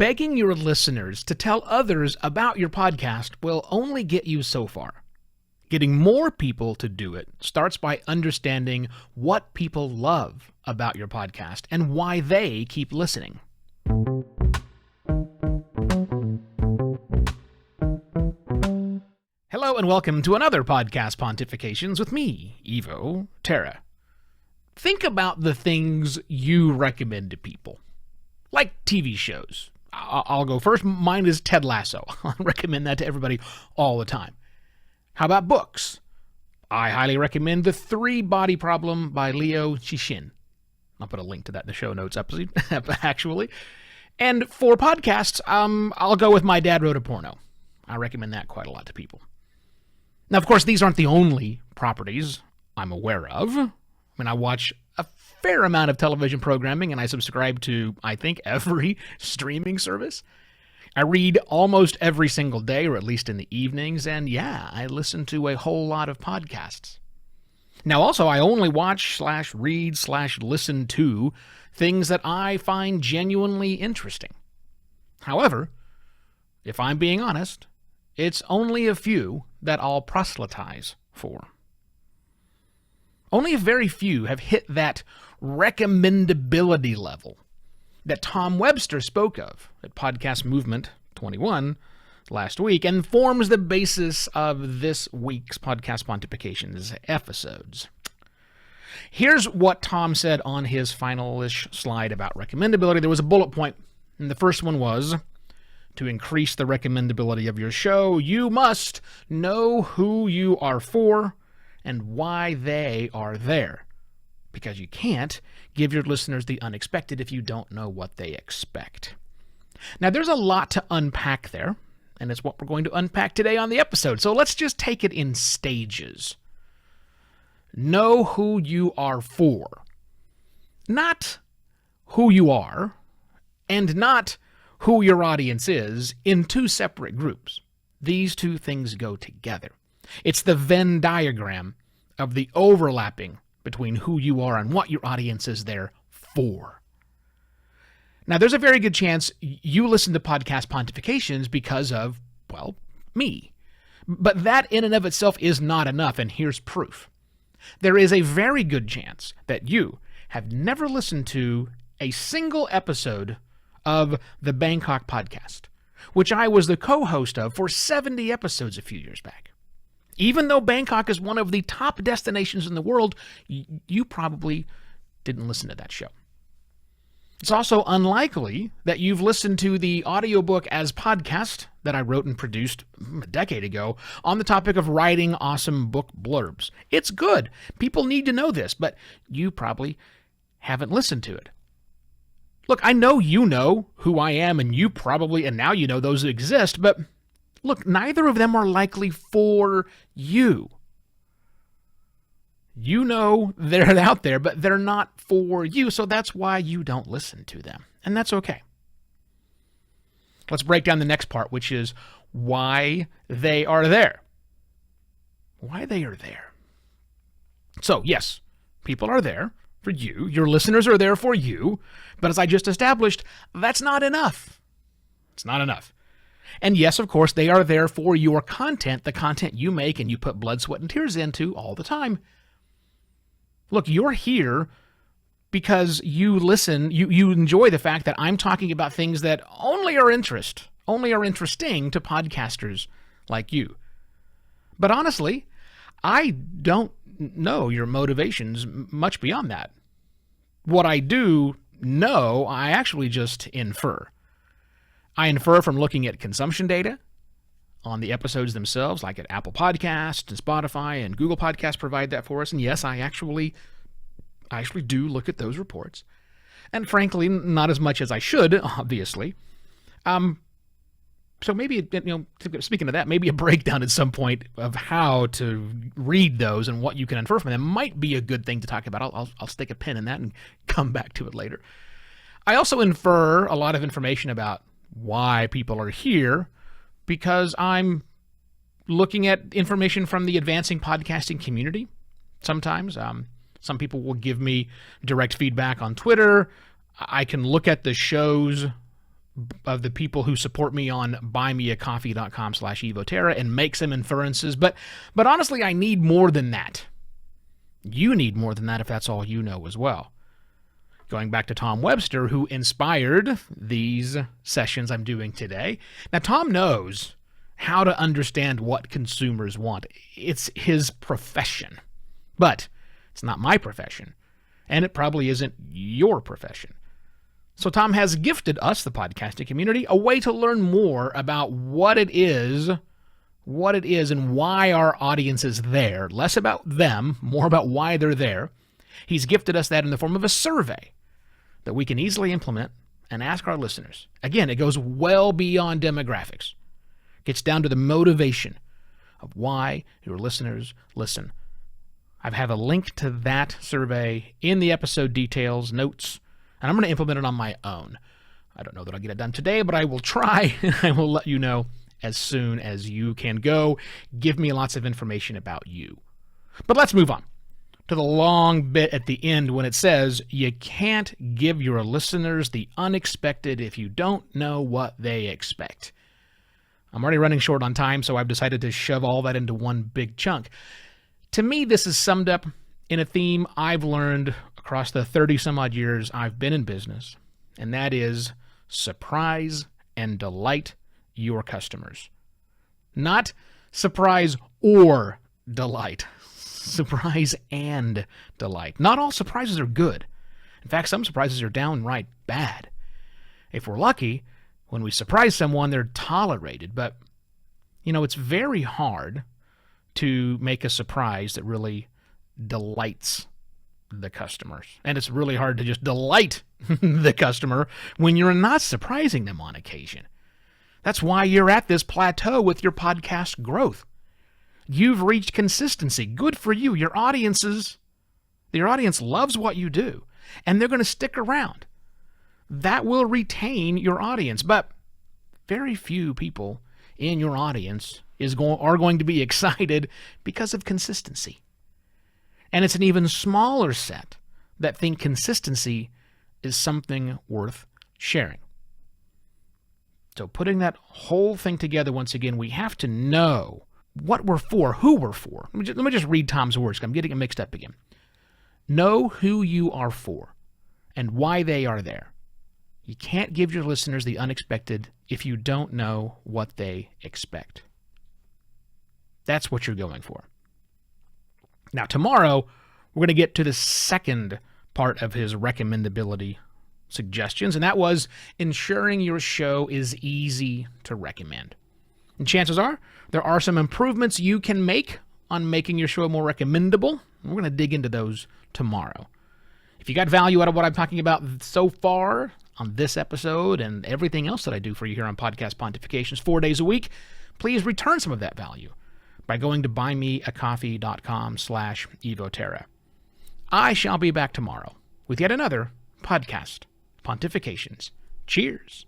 Begging your listeners to tell others about your podcast will only get you so far. Getting more people to do it starts by understanding what people love about your podcast and why they keep listening. Hello and welcome to another Podcast Pontifications with me, Evo Terra. Think about the things you recommend to people, like TV shows. I'll go first. Mine is Ted Lasso. I recommend that to everybody all the time. How about books? I highly recommend The Three-Body Problem by Leo Cixin. I'll put a link to that in the show notes episode, actually. And for podcasts, I'll go with My Dad Wrote a Porno. I recommend that quite a lot to people. Now, of course, these aren't the only properties I'm aware of. I mean, I watch a fair amount of television programming, and I subscribe to, I think, every streaming service. I read almost every single day, or at least in the evenings, and yeah, I listen to a whole lot of podcasts. Now, also, I only watch / read / listen to things that I find genuinely interesting. However, if I'm being honest, it's only a few that I'll proselytize for. Only a very few have hit that recommendability level that Tom Webster spoke of at Podcast Movement 21 last week and forms the basis of this week's Podcast Pontifications episodes. Here's what Tom said on his final-ish slide about recommendability. There was a bullet point, and the first one was, to increase the recommendability of your show, you must know who you are for and why they are there. Because you can't give your listeners the unexpected if you don't know what they expect. Now, there's a lot to unpack there, and it's what we're going to unpack today on the episode. So let's just take it in stages. Know who you are for. Not who you are, and not who your audience is in two separate groups. These two things go together. It's the Venn diagram of the overlapping between who you are and what your audience is there for. Now, there's a very good chance you listen to Podcast Pontifications because of, well, me. But that in and of itself is not enough, and here's proof. There is a very good chance that you have never listened to a single episode of the Bangkok podcast, which I was the co-host of for 70 episodes a few years back. Even though Bangkok is one of the top destinations in the world, you probably didn't listen to that show. It's also unlikely that you've listened to the audiobook as podcast that I wrote and produced a decade ago on the topic of writing awesome book blurbs. It's good. People need to know this, but you probably haven't listened to it. Look, I know you know who I am, and you probably, and now you know those exist, but look, neither of them are likely for you. You know they're out there, but they're not for you, so that's why you don't listen to them, and that's okay. Let's break down the next part, which is why they are there. Why they are there. So, yes, people are there for you. Your listeners are there for you, but as I just established, that's not enough. It's not enough. And yes, of course, they are there for your content, the content you make and you put blood, sweat, and tears into all the time. Look, you're here because you listen, you enjoy the fact that I'm talking about things that only are interesting to podcasters like you. But honestly, I don't know your motivations much beyond that. What I do know, I actually just infer. I infer from looking at consumption data on the episodes themselves, like at Apple Podcasts and Spotify and Google Podcasts provide that for us. And yes, I actually do look at those reports. And frankly, not as much as I should, obviously. So maybe, speaking of that, maybe a breakdown at some point of how to read those and what you can infer from them might be a good thing to talk about. I'll stick a pin in that and come back to it later. I also infer a lot of information about why people are here because I'm looking at information from the advancing podcasting community sometimes. Some people will give me direct feedback on Twitter. I can look at the show's of the people who support me on buymeacoffee.com/evoterra and make some inferences. But honestly, I need more than that. You need more than that if that's all you know as well. Going back to Tom Webster, who inspired these sessions I'm doing today. Now, Tom knows how to understand what consumers want. It's his profession. But it's not my profession. And it probably isn't your profession. So Tom has gifted us, the podcasting community, a way to learn more about what it is and why our audience is there. Less about them, more about why they're there. He's gifted us that in the form of a survey that we can easily implement and ask our listeners. Again, it goes well beyond demographics. It gets down to the motivation of why your listeners listen. I have a link to that survey in the episode details, notes, and I'm going to implement it on my own. I don't know that I'll get it done today, but I will try, and I will let you know as soon as you can go. Give me lots of information about you. But let's move on to the long bit at the end when it says, you can't give your listeners the unexpected if you don't know what they expect. I'm already running short on time, so I've decided to shove all that into one big chunk. To me, this is summed up in a theme I've learned across the 30-some-odd years I've been in business, and that is surprise and delight your customers. Not surprise or delight. Surprise and delight. Not all surprises are good. In fact, some surprises are downright bad. If we're lucky, when we surprise someone, they're tolerated. But, it's very hard to make a surprise that really delights the customers. And it's really hard to just delight the customer when you're not surprising them on occasion. That's why you're at this plateau with your podcast growth. You've reached consistency. Good for you. Your audience loves what you do, and they're going to stick around. That will retain your audience, but very few people in your audience are going to be excited because of consistency. And it's an even smaller set that think consistency is something worth sharing. So putting that whole thing together once again, we have to know what we're for, who we're for. Let me just read Tom's words. I'm getting it mixed up again. Know who you are for and why they are there. You can't give your listeners the unexpected if you don't know what they expect. That's what you're going for. Now, tomorrow, we're going to get to the second part of his recommendability suggestions, and that was ensuring your show is easy to recommend. And chances are, there are some improvements you can make on making your show more recommendable. We're going to dig into those tomorrow. If you got value out of what I'm talking about so far on this episode and everything else that I do for you here on Podcast Pontifications 4 days a week, please return some of that value by going to buymeacoffee.com/evoterra. I shall be back tomorrow with yet another Podcast Pontifications. Cheers.